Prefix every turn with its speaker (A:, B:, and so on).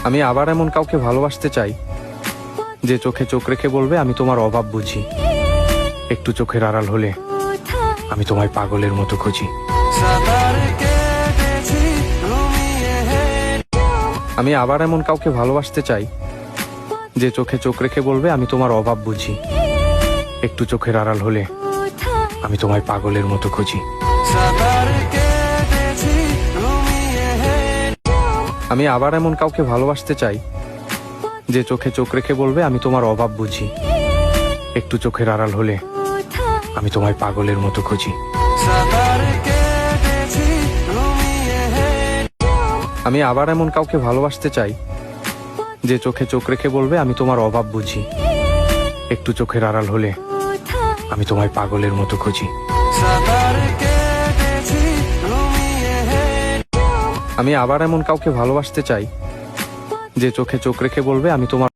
A: আমি আবার এমন কাউকে ভালোবাসতে চাই যে চোখে চোখ রেখে বলবে আমি তোমার অভাব বুঝি। একটু চোখের আড়াল হলে আমি তোমায় পাগলের মতো খুঁজি। আমি আবার এমন কাউকে ভালোবাসতে চাই যে চোখে চোখ রেখে বলবে আমি তোমার অভাব বুঝি। একটু চোখের আড়াল হলে আমি তোমায় পাগলের মতো খুঁজি। আমি আবার এমন কাউকে ভালোবাসতে চাই যে চোখে চোখ রেখে বলবে আমি তোমার অভাব বুঝি। একটু চোখের আড়াল হলে আমি তোমায় পাগলের মতো খুঁজি। আমি আবার এমন কাউকে ভালোবাসতে চাই যে চোখে চোখ রেখে বলবে আমি তোমার অভাব বুঝি। একটু চোখের আড়াল হলে আমি তোমায় পাগলের মতো খুঁজি। আমি আবার এমন কাউকে ভালোবাসতে চাই যে চোখে চোখ রেখে বলবে আমি তোমার